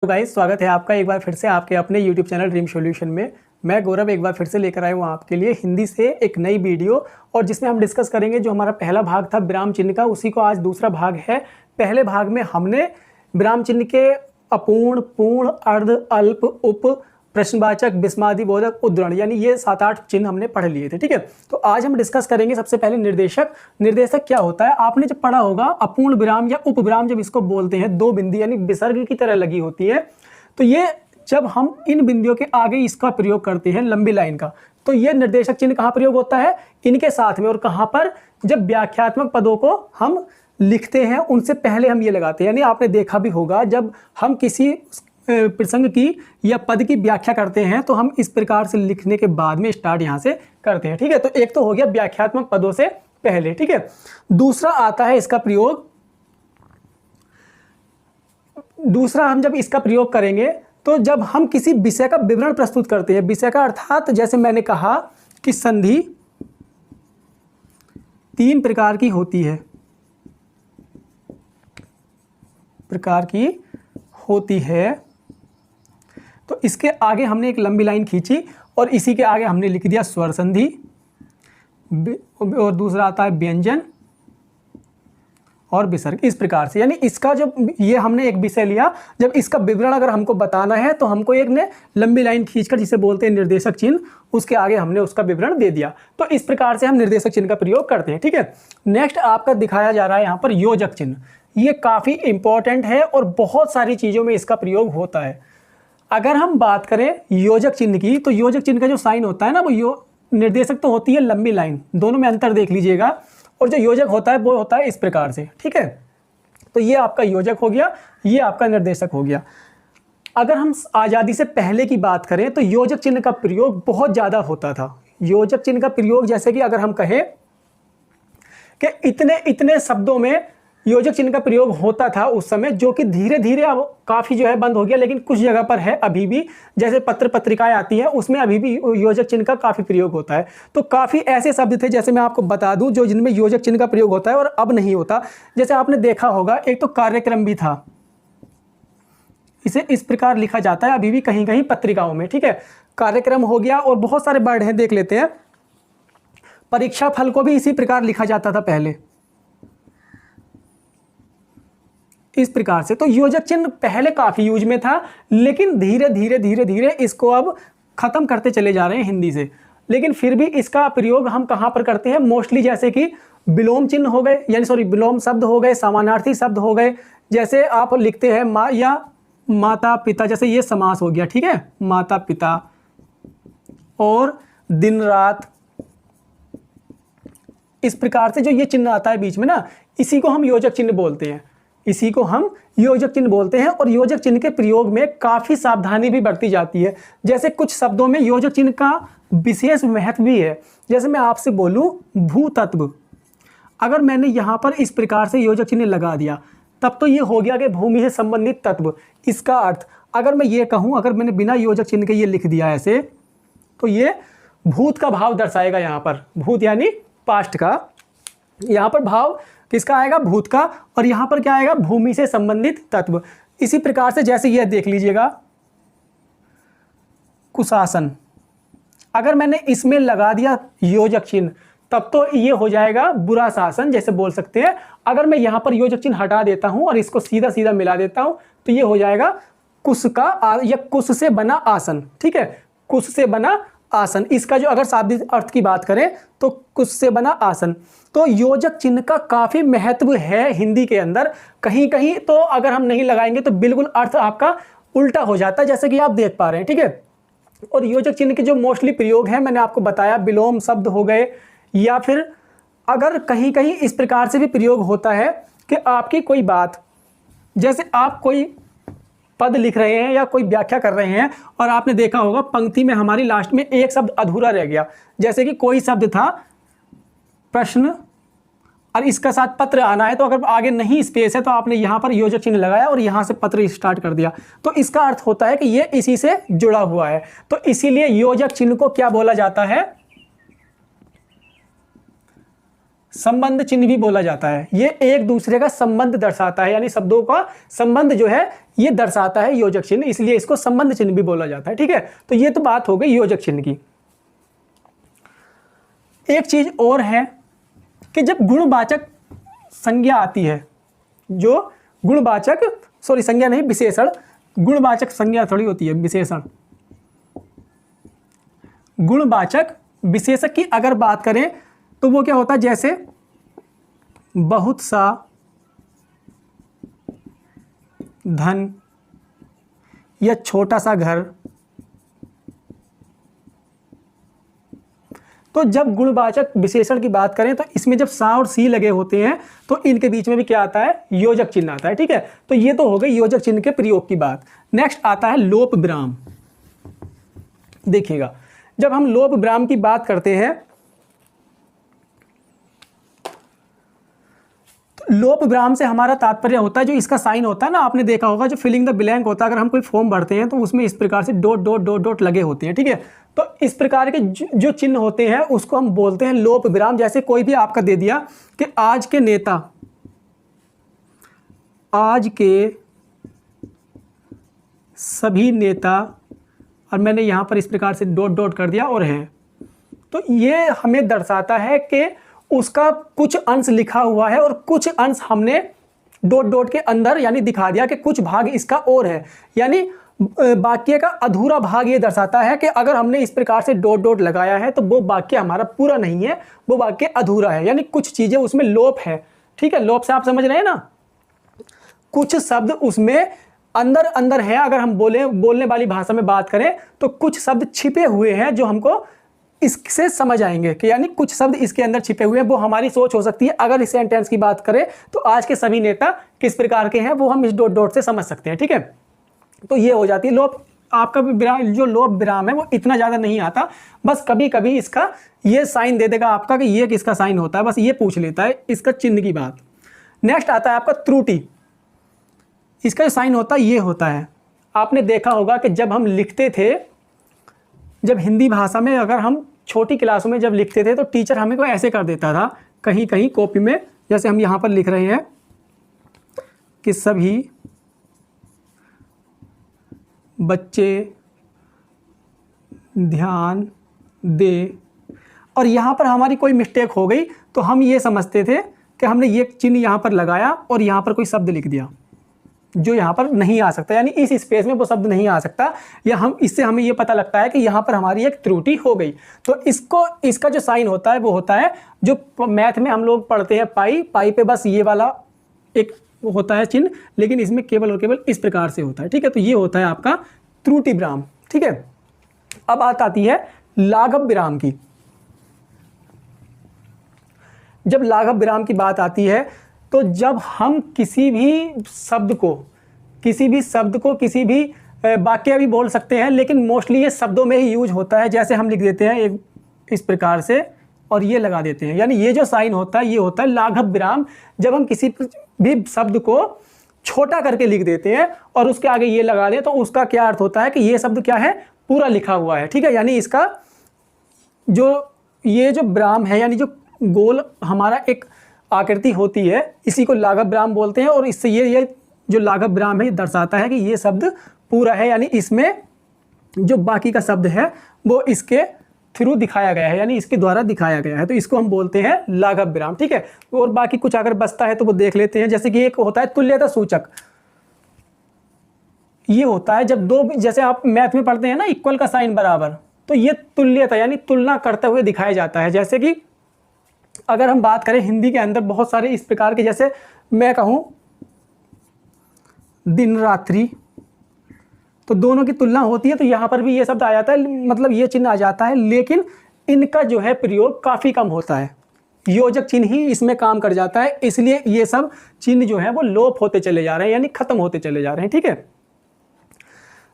तो गाइस स्वागत है आपका एक बार फिर से आपके अपने YouTube चैनल ड्रीम सॉल्यूशन में। मैं गौरव एक बार फिर से लेकर आया हूँ आपके लिए हिंदी से एक नई वीडियो, और जिसमें हम डिस्कस करेंगे जो हमारा पहला भाग था विराम चिन्ह का, उसी को आज दूसरा भाग है। पहले भाग में हमने विराम चिन्ह के अपूर्ण, पूर्ण, अर्ध, अल्प, उप, प्रश्नवाचक, विस्मयादिबोधक, उद्धरण, यानी ये 7-8 चिन्ह हमने पढ़ लिए थे। ठीक है, तो आज हम डिस्कस करेंगे सबसे पहले निर्देशक। निर्देशक क्या होता है? आपने जब पढ़ा होगा अपूर्ण विराम या उपविराम, जब इसको बोलते हैं, दो बिंदी यानी विसर्ग की तरह लगी होती है, तो ये जब हम इन बिंदियों के आगे इसका प्रयोग करते हैं लंबी लाइन का, तो ये निर्देशक चिन्ह कहाँ प्रयोग होता है? इनके साथ में। और कहाँ पर? जब व्याख्यात्मक पदों को हम लिखते हैं उनसे पहले हम ये लगाते हैं। यानी आपने देखा भी होगा जब हम किसी प्रसंग की या पद की व्याख्या करते हैं तो हम इस प्रकार से लिखने के बाद में स्टार्ट यहां से करते हैं। ठीक है, तो एक तो हो गया व्याख्यात्मक पदों से पहले। ठीक है, दूसरा आता है इसका प्रयोग। दूसरा हम जब इसका प्रयोग करेंगे तो जब हम किसी विषय का विवरण प्रस्तुत करते हैं, विषय का अर्थात जैसे मैंने कहा कि संधि 3 प्रकार की होती है, तो इसके आगे हमने एक लंबी लाइन खींची और इसी के आगे हमने लिख दिया स्वर संधि, और दूसरा आता है व्यंजन और विसर्ग। इस प्रकार से, यानी इसका जब ये हमने एक विषय लिया, जब इसका विवरण अगर हमको बताना है तो हमको एक ने लंबी लाइन खींचकर, जिसे बोलते हैं निर्देशक चिन्ह, उसके आगे हमने उसका विवरण दे दिया। तो इस प्रकार से हम निर्देशक चिन्ह का प्रयोग करते हैं। ठीक है, नेक्स्ट आपका दिखाया जा रहा है यहाँ पर योजक चिन्ह। ये काफ़ी इंपॉर्टेंट है और बहुत सारी चीज़ों में इसका प्रयोग होता है। अगर हम बात करें योजक चिन्ह की, तो योजक चिन्ह का जो साइन होता है ना, वो निर्देशक तो होती है लंबी लाइन, दोनों में अंतर देख लीजिएगा, और जो योजक होता है वो होता है इस प्रकार से। ठीक है, तो ये आपका योजक हो गया, ये आपका निर्देशक हो गया। अगर हम आज़ादी से पहले की बात करें तो योजक चिन्ह का प्रयोग बहुत ज़्यादा होता था। योजक चिन्ह का प्रयोग जैसे कि अगर हम कहें कि इतने इतने शब्दों में योजक चिन्ह का प्रयोग होता था उस समय, जो कि धीरे धीरे अब काफ़ी जो है बंद हो गया, लेकिन कुछ जगह पर है अभी भी। जैसे पत्र पत्रिकाएं आती हैं उसमें अभी भी योजक चिन्ह का काफ़ी प्रयोग होता है। तो काफ़ी ऐसे शब्द थे, जैसे मैं आपको बता दूं, जो जिनमें योजक चिन्ह का प्रयोग होता है और अब नहीं होता। जैसे आपने देखा होगा, एक तो कार्यक्रम भी था, इसे इस प्रकार लिखा जाता है अभी भी कहीं कहीं पत्रिकाओं में। ठीक है, कार्यक्रम हो गया, और बहुत सारे वर्ड हैं, देख लेते हैं। परीक्षा फल को भी इसी प्रकार लिखा जाता था पहले, इस प्रकार से। तो योजक चिन्ह पहले काफी यूज में था, लेकिन धीरे धीरे धीरे धीरे इसको अब खत्म करते चले जा रहे हैं हिंदी से। लेकिन फिर भी इसका प्रयोग हम कहाँ पर करते हैं? मोस्टली जैसे कि विलोम चिन्ह हो गए, यानी विलोम शब्द हो गए, समानार्थी शब्द हो गए। जैसे आप लिखते हैं माँ या माता पिता, जैसे ये समास हो गया। ठीक है, माता पिता, और दिन रात, इस प्रकार से जो ये चिन्ह आता है बीच में ना, इसी को हम योजक चिन्ह बोलते हैं, इसी को हम योजक चिन्ह बोलते हैं। और योजक चिन्ह के प्रयोग में काफ़ी सावधानी भी बरती जाती है। जैसे कुछ शब्दों में योजक चिन्ह का विशेष महत्व भी है। जैसे मैं आपसे बोलूं भूतत्व, अगर मैंने यहाँ पर इस प्रकार से योजक चिन्ह लगा दिया, तब तो ये हो गया कि भूमि से संबंधित तत्व। इसका अर्थ अगर मैं ये कहूँ, अगर मैंने बिना योजक चिन्ह के ये लिख दिया ऐसे, तो ये भूत का भाव दर्शाएगा। यहाँ पर भूत यानी पास्ट का, यहाँ पर भाव किसका आएगा? भूत का। और यहाँ पर क्या आएगा? भूमि से संबंधित तत्व। इसी प्रकार से जैसे यह देख लीजिएगा कुशासन, अगर मैंने इसमें लगा दिया योजक चिन्ह, तब तो ये हो जाएगा बुरा शासन, जैसे बोल सकते हैं। अगर मैं यहाँ पर योजक चिन्ह हटा देता हूँ और इसको सीधा सीधा मिला देता हूँ, तो ये हो जाएगा कुश का, या कुश से बना आसन। ठीक है, कुश से बना आसन, इसका जो अगर शाब्दिक अर्थ की बात करें तो कुश से बना आसन। तो योजक चिन्ह का काफ़ी महत्व है हिंदी के अंदर। कहीं कहीं तो अगर हम नहीं लगाएंगे तो बिल्कुल अर्थ आपका उल्टा हो जाता है, जैसे कि आप देख पा रहे हैं। ठीक है, और योजक चिन्ह के जो मोस्टली प्रयोग है, मैंने आपको बताया, विलोम शब्द हो गए, या फिर अगर कहीं कहीं इस प्रकार से भी प्रयोग होता है कि आपकी कोई बात, जैसे आप कोई पद लिख रहे हैं या कोई व्याख्या कर रहे हैं, और आपने देखा होगा पंक्ति में हमारी लास्ट में एक शब्द अधूरा रह गया। जैसे कि कोई शब्द था प्रश्न, और इसका साथ पत्र आना है, तो अगर आगे नहीं स्पेस है तो आपने यहाँ पर योजक चिन्ह लगाया और यहाँ से पत्र स्टार्ट कर दिया, तो इसका अर्थ होता है कि ये इसी से जुड़ा हुआ है। तो इसीलिए योजक चिन्ह को क्या बोला जाता है? संबंध चिन्ह भी बोला जाता है। ये एक दूसरे का संबंध दर्शाता है, यानी शब्दों का संबंध जो है ये दर्शाता है योजक चिन्ह, इसलिए इसको संबंध चिन्ह भी बोला जाता है। ठीक है, तो ये तो बात हो गई योजक चिन्ह की। एक चीज और है कि जब गुणवाचक संज्ञा आती है, जो गुणवाचक संज्ञा नहीं विशेषण, गुणवाचक संज्ञा थोड़ी होती है विशेषण। गुणवाचक विशेषक की अगर बात करें तो वो क्या होता है, जैसे बहुत सा धन या छोटा सा घर। तो जब गुणवाचक विशेषण की बात करें तो इसमें जब सा और सी लगे होते हैं तो इनके बीच में भी क्या आता है, योजक चिन्ह आता है। ठीक है, तो ये तो हो गई योजक चिन्ह के प्रयोग की बात। नेक्स्ट आता है लोप विराम। देखिएगा, जब हम लोप विराम की बात करते हैं तो लोप विराम से हमारा तात्पर्य होता है, जो इसका साइन होता है ना, आपने देखा होगा जो फिलिंग द ब्लैंक होता है, अगर हम कोई फॉर्म भरते हैं तो उसमें इस प्रकार से डॉट डॉट डॉट डॉट लगे होते हैं। ठीक है, तो इस प्रकार के जो चिन्ह होते हैं उसको हम बोलते हैं लोप विराम। जैसे कोई भी आपका दे दिया कि आज के नेता, आज के सभी नेता, और मैंने यहां पर इस प्रकार से डॉट डॉट कर दिया और है, तो ये हमें दर्शाता है कि उसका कुछ अंश लिखा हुआ है और कुछ अंश हमने डॉट डॉट के अंदर यानी दिखा दिया कि कुछ भाग इसका और है, यानी वाक्य का अधूरा भाग ये दर्शाता है कि अगर हमने इस प्रकार से डॉट डॉट लगाया है तो वो वाक्य हमारा पूरा नहीं है, वो वाक्य अधूरा है, यानी कुछ चीजें उसमें लोप है। ठीक है, लोप से आप समझ रहे हैं ना, कुछ शब्द उसमें अंदर अंदर है। अगर हम बोलने वाली भाषा में बात करें तो कुछ शब्द छिपे हुए हैं जो हमको इससे समझ आएंगे कि यानी कुछ शब्द इसके अंदर छिपे हुए हैं। वो हमारी सोच हो सकती है। अगर इस सेंटेंस की बात करें तो आज के सभी नेता किस प्रकार के हैं वो हम इस डॉट डॉट से समझ सकते हैं। ठीक है, तो ये हो जाती है लोप। आपका जो लोप विराम है वो इतना ज़्यादा नहीं आता, बस कभी कभी इसका ये साइन दे देगा आपका कि ये किसका साइन होता है, बस ये पूछ लेता है इसका चिन्ह की बात। नेक्स्ट आता है आपका त्रुटि। इसका जो साइन होता है ये होता है, आपने देखा होगा कि जब हम लिखते थे, जब हिंदी भाषा में अगर हम छोटी क्लासों में जब लिखते थे तो टीचर हमें को ऐसे कर देता था कहीं कहीं कॉपी में, जैसे हम यहाँ पर लिख रहे हैं कि सभी बच्चे ध्यान दे, और यहाँ पर हमारी कोई मिस्टेक हो गई तो हम ये समझते थे कि हमने ये चिन्ह यहाँ पर लगाया और यहाँ पर कोई शब्द लिख दिया जो यहाँ पर नहीं आ सकता, यानी इस स्पेस में वो शब्द नहीं आ सकता, या हम इससे हमें ये पता लगता है कि यहाँ पर हमारी एक त्रुटि हो गई। तो इसका जो साइन होता है वो होता है जो मैथ में हम लोग पढ़ते हैं पाई पे बस ये वाला एक होता है चिन्ह, लेकिन इसमें केवल और केवल इस प्रकार से होता है। ठीक है, तो ये होता है आपका त्रुटि विराम। ठीक है, अब बात आती है लाघव विराम की। जब लाघव विराम की बात आती है तो जब हम किसी भी शब्द को किसी भी वाक्य भी बोल सकते हैं, लेकिन मोस्टली ये शब्दों में ही यूज होता है। जैसे हम लिख देते हैं एक इस प्रकार से और ये लगा देते हैं, यानी ये जो साइन होता है ये होता है लाघव विराम। जब हम किसी भी शब्द को छोटा करके लिख देते हैं और उसके आगे ये लगा दें तो उसका क्या अर्थ होता है कि ये शब्द क्या है, पूरा लिखा हुआ है। ठीक है, यानी इसका ये जो विराम है, यानी जो गोल हमारा एक आकृति होती है, इसी को लाघव विराम बोलते हैं। और इससे ये जो लाघव विराम है ये दर्शाता है कि ये शब्द पूरा है, यानी इसमें जो बाकी का शब्द है वो इसके थ्रू दिखाया गया है, यानी इसके द्वारा दिखाया गया है, तो इसको हम बोलते हैं लाघव विराम। ठीक है, और बाकी कुछ अगर बचता है तो वो देख लेते हैं। जैसे कि एक होता है तुल्यता सूचक। ये होता है जब दो, जैसे आप मैथ में पढ़ते हैं ना इक्वल का साइन बराबर, तो ये तुल्यता यानी तुलना करते हुए दिखाया जाता है। जैसे कि अगर हम बात करें हिंदी के अंदर बहुत सारे इस प्रकार के, जैसे मैं कहूँ दिन रात्रि, तो दोनों की तुलना होती है, तो यहाँ पर भी ये शब्द आ जाता है, मतलब ये चिन्ह आ जाता है, लेकिन इनका जो है प्रयोग काफ़ी कम होता है। योजक चिन्ह ही इसमें काम कर जाता है, इसलिए ये सब चिन्ह जो है वो लोप होते चले जा रहे हैं, यानी खत्म होते चले जा रहे हैं। ठीक है,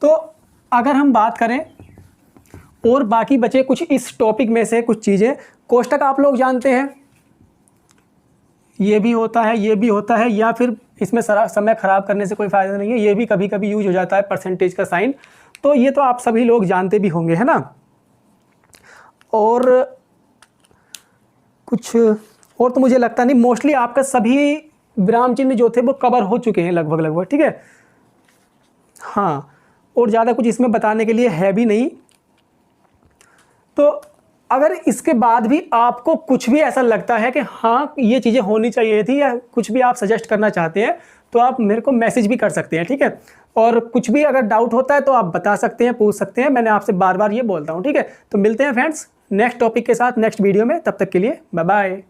तो अगर हम बात करें और बाकी बचे कुछ इस टॉपिक में से कुछ चीज़ें, कोष्टक आप लोग जानते हैं, ये भी होता है, ये भी होता है, या फिर इसमें समय खराब करने से कोई फ़ायदा नहीं है, ये भी कभी कभी यूज हो जाता है परसेंटेज का साइन, तो ये तो आप सभी लोग जानते भी होंगे, है ना। और कुछ और तो मुझे लगता नहीं, मोस्टली आपका सभी विराम चिन्ह जो थे वो कवर हो चुके हैं लगभग लगभग, ठीक है। हाँ, और ज़्यादा कुछ इसमें बताने के लिए है भी नहीं। तो अगर इसके बाद भी आपको कुछ भी ऐसा लगता है कि हाँ ये चीज़ें होनी चाहिए थी, या कुछ भी आप सजेस्ट करना चाहते हैं, तो आप मेरे को मैसेज भी कर सकते हैं, ठीक है। और कुछ भी अगर डाउट होता है तो आप बता सकते हैं, पूछ सकते हैं, मैंने आपसे बार बार ये बोलता हूँ, ठीक है। तो मिलते हैं फ्रेंड्स नेक्स्ट टॉपिक के साथ नेक्स्ट वीडियो में, तब तक के लिए बाय बाय।